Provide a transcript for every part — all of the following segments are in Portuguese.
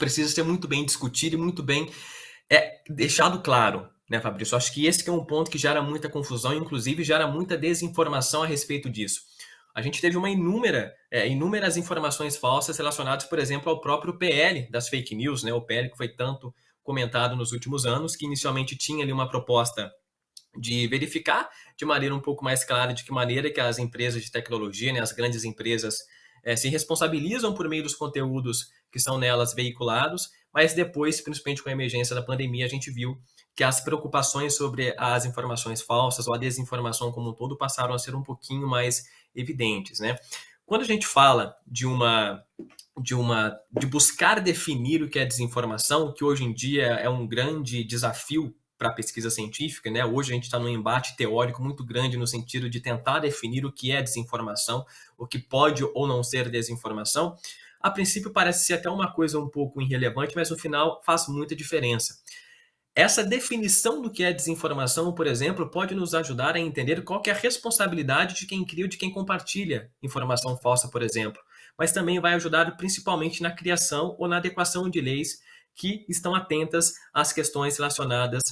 precisa ser muito bem discutido e muito bem deixado claro, né, Fabrício? Acho que esse que é um ponto que gera muita confusão, inclusive gera muita desinformação a respeito disso. A gente teve inúmeras informações falsas relacionadas, por exemplo, ao próprio PL das fake news, né? O PL que foi tanto comentado nos últimos anos, que inicialmente tinha ali uma proposta de verificar de maneira um pouco mais clara de que maneira que as empresas de tecnologia, né, as grandes empresas, se responsabilizam por meio dos conteúdos que são nelas veiculados, mas depois, principalmente com a emergência da pandemia, a gente viu que as preocupações sobre as informações falsas ou a desinformação como um todo passaram a ser um pouquinho mais evidentes, né? Quando a gente fala de buscar definir o que é desinformação, que hoje em dia é um grande desafio para a pesquisa científica, né? Hoje a gente está num embate teórico muito grande no sentido de tentar definir o que é desinformação, o que pode ou não ser desinformação. A princípio parece ser até uma coisa um pouco irrelevante, mas no final faz muita diferença. Essa definição do que é desinformação, por exemplo, pode nos ajudar a entender qual que é a responsabilidade de quem cria ou de quem compartilha informação falsa, por exemplo. Mas também vai ajudar principalmente na criação ou na adequação de leis que estão atentas às questões relacionadas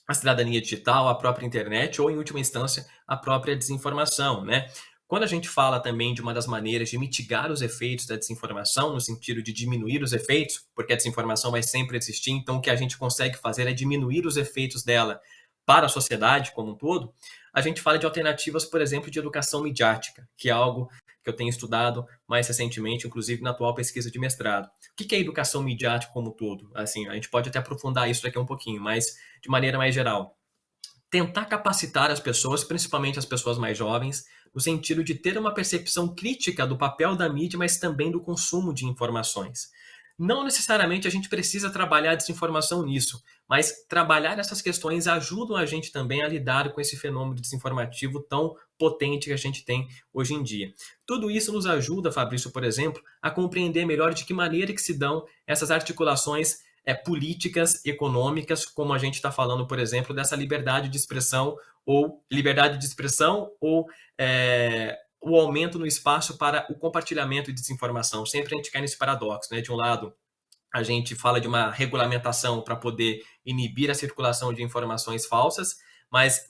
à cidadania digital, à própria internet ou, em última instância, à própria desinformação, né? Quando a gente fala também de uma das maneiras de mitigar os efeitos da desinformação, no sentido de diminuir os efeitos, porque a desinformação vai sempre existir, então o que a gente consegue fazer é diminuir os efeitos dela para a sociedade como um todo, a gente fala de alternativas, por exemplo, de educação midiática, que é algo que eu tenho estudado mais recentemente, inclusive na atual pesquisa de mestrado. O que é educação midiática como um todo? Assim, a gente pode até aprofundar isso daqui a um pouquinho, mas de maneira mais geral tentar capacitar as pessoas, principalmente as pessoas mais jovens, no sentido de ter uma percepção crítica do papel da mídia, mas também do consumo de informações. Não necessariamente a gente precisa trabalhar desinformação nisso, mas trabalhar essas questões ajudam a gente também a lidar com esse fenômeno desinformativo tão potente que a gente tem hoje em dia. Tudo isso nos ajuda, Fabrício, por exemplo, a compreender melhor de que maneira que se dão essas articulações políticas econômicas, como a gente está falando, por exemplo, dessa liberdade de expressão ou o aumento no espaço para o compartilhamento de desinformação. Sempre a gente cai nesse paradoxo, né? De um lado, a gente fala de uma regulamentação para poder inibir a circulação de informações falsas, mas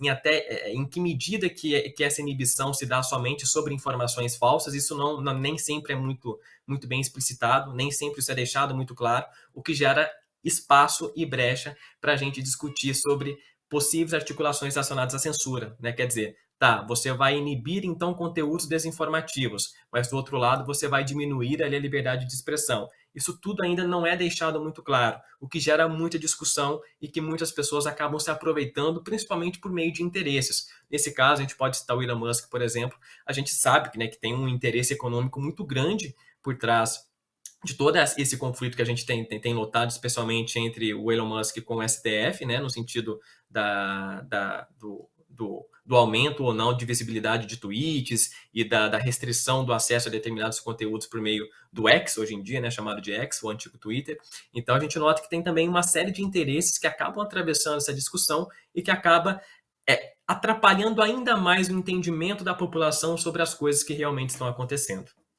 em que medida que essa inibição se dá somente sobre informações falsas, isso nem sempre é muito bem explicitado, nem sempre isso é deixado muito claro, o que gera espaço e brecha para a gente discutir sobre possíveis articulações relacionadas à censura, né? Quer dizer, tá, você vai inibir então conteúdos desinformativos, mas do outro lado você vai diminuir ali a liberdade de expressão. Isso tudo ainda não é deixado muito claro, o que gera muita discussão e que muitas pessoas acabam se aproveitando, principalmente por meio de interesses. Nesse caso, a gente pode citar o Elon Musk, por exemplo. A gente sabe, né, que tem um interesse econômico muito grande por trás de todo esse conflito que a gente tem notado, especialmente entre o Elon Musk com o STF, né, no sentido do aumento ou não de visibilidade de tweets e da restrição do acesso a determinados conteúdos por meio do X, hoje em dia, né, chamado de X, o antigo Twitter. Então a gente nota que tem também uma série de interesses que acabam atravessando essa discussão e que acaba atrapalhando ainda mais o entendimento da população sobre as coisas que realmente estão acontecendo.